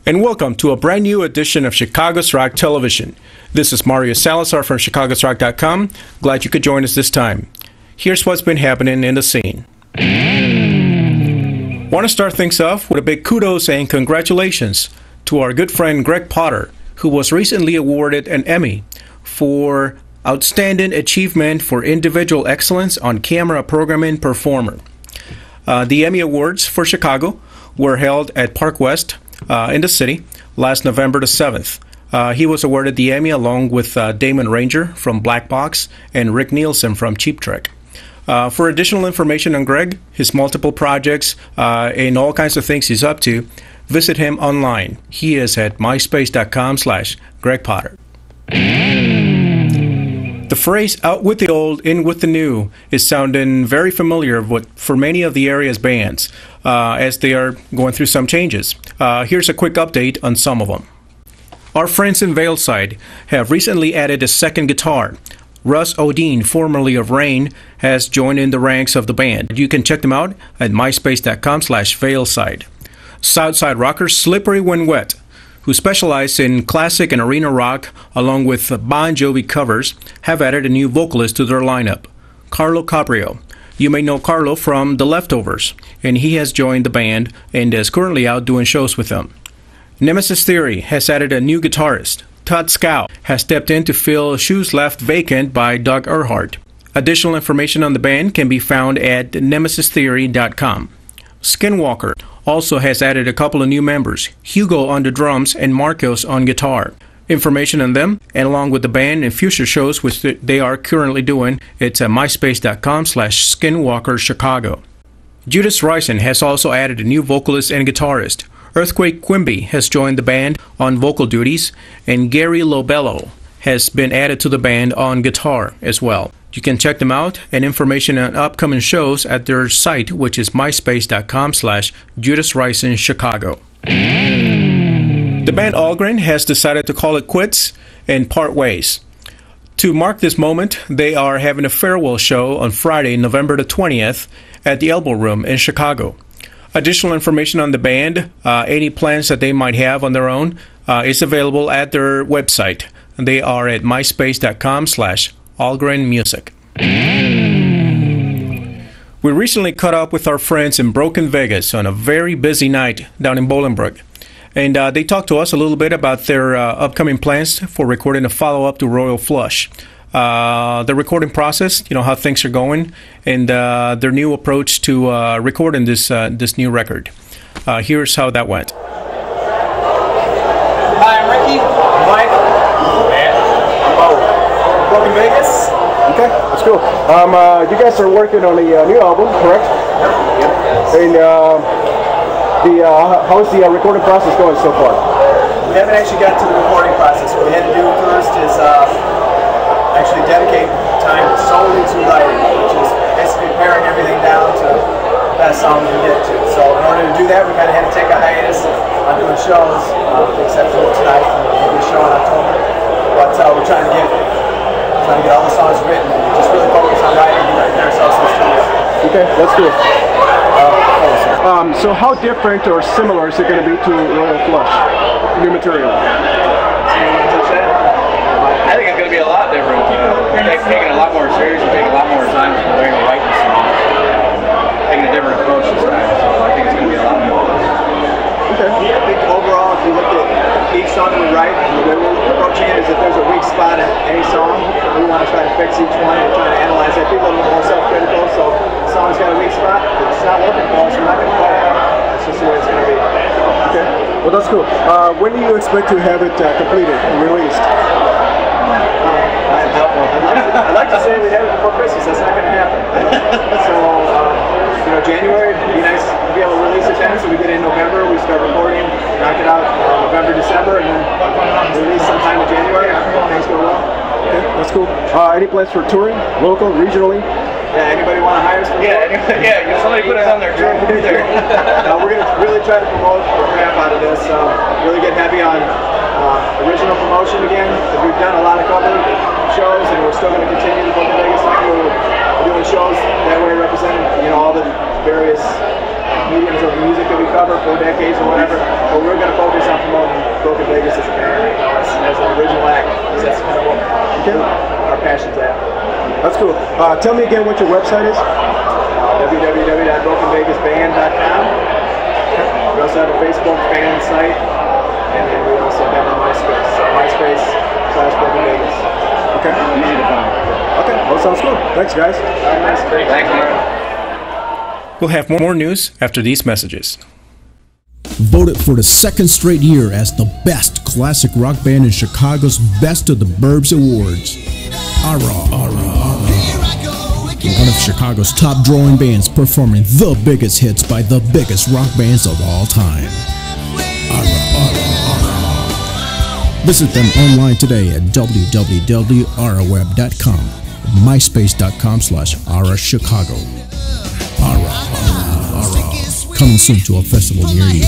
And welcome to a brand new edition of Chicago's Rock Television. This is Mario Salazar from CHICAGOSROCK.com. Glad you could join us this time. Here's what's been happening in the scene. Want to start things off with a big kudos and congratulations to our good friend Greg Potter, who was recently awarded an Emmy for Outstanding Achievement for Individual Excellence on Camera Programming Performer. The Emmy Awards for Chicago were held at Park West in the city last November the 7th. He was awarded the Emmy along with Damon Ranger from Black Box and Rick Nielsen from Cheap Trick. For additional information on Greg, his multiple projects, and all kinds of things he's up to, visit him online. He is at myspace.com/Greg Potter. The phrase "out with the old, in with the new" is sounding very familiar for many of the area's bands as they are going through some changes. Here's a quick update on some of them. Our friends in Valeside have recently added a second guitar. Russ Odin, formerly of Rain, has joined in the ranks of the band. You can check them out at myspace.com/Valeside. Southside rockers Slippery When Wet, who specialize in classic and arena rock along with Bon Jovi covers, have added a new vocalist to their lineup, Carlo Cabrio. You may know Carlo from The Leftovers, and he has joined the band and is currently out doing shows with them. Nemesis Theory has added a new guitarist. Todd Scow has stepped in to fill shoes left vacant by Doug Earhart. Additional information on the band can be found at nemesistheory.com. Skinwalker also has added a couple of new members, Hugo on the drums and Marcos on guitar. Information on them, and along with the band and future shows which they are currently doing, it's at myspace.com/SkinwalkerChicago. Judas Risen has also added a new vocalist and guitarist. Earthquake Quimby has joined the band on vocal duties, and Gary Lobello has been added to the band on guitar as well. You can check them out and information on upcoming shows at their site, which is myspace.com/JudasRisenChicago. The band Algren has decided to call it quits and part ways. To mark this moment, they are having a farewell show on Friday, November the 20th at the Elbow Room in Chicago. Additional information on the band, any plans that they might have on their own, is available at their website. They are at myspace.com/AlgrenMusic. We recently caught up with our friends in Broken Vegas on a very busy night down in Bolingbrook. And they talked to us a little bit about their upcoming plans for recording a follow-up to Royal Flush. The recording process, how things are going, and their new approach to recording this new record. Here's how that went. Hi, I'm Ricky. I'm Mike. Broken Vegas. Okay, that's cool. You guys are working on a new album, correct? Yep. And how is the recording process going so far? We haven't actually got to the recording process. What we had to do first is actually dedicate time solely to writing, which is basically paring everything down to the best song we can get to. So in order to do that, we kind of had to take a hiatus on doing shows, with the exception of tonight, and maybe a show in October. But we're trying to get all the songs written and just really focus on writing and getting ourselves in the studio. Okay, that's cool. So how different or similar is it going to be to Royal Flush, new material? I think it's going to be a lot different. Taking a lot more serious and taking a lot more time for the way we're writing songs. Taking a different approach this time, so I think it's going to be a lot more. Okay. I think overall, if you look at each song we write, the way we're approaching it is if there's a weak spot in any song, we want to try to fix each one and try to analyze it. Be a little bit more self-critical, so the song's got a weak spot. If it's not working for us, we're not going to play it. That's just the way it's going to be. Okay. Well, that's cool. When do you expect to have it completed and released? I'd like to say we have it before Christmas. That's not going to happen. So, January would be nice to be able to release it then. So we get in November, we start recording, knock it out November, December, and then release sometime in January. Things go well. Okay, that's cool. Any plans for touring, local, regionally? Yeah, anybody want to hire us? Yeah, somebody put us on their tour. We're going to really try to promote the crap out of this. Really get heavy on original promotion again. We've done a lot of cover shows, and we're still going to continue the Broken Vegas thing. We're doing shows that way representing, all the various mediums of music that we cover, 4 decades or whatever. But we're going to focus on promoting Broken Vegas as a band, as an original act, because that's kind of what our passion's at. That's cool. Tell me again what your website is. www.brokenvegasband.com. We also have a Facebook fan site, and then we also have a MySpace. So MySpace/Broken Vegas. Okay. Easy to find. Okay. Well, sounds cool. Thanks, guys. Nice. Thanks, Mark. We'll have more news after these messages. Voted for the second straight year as the best classic rock band in Chicago's Best of the Burbs Awards. One of Chicago's top drawing bands performing the biggest hits by the biggest rock bands of all time. Visit them online today at www.araweb.com, myspace.com/arachicago. Coming soon to a festival near you.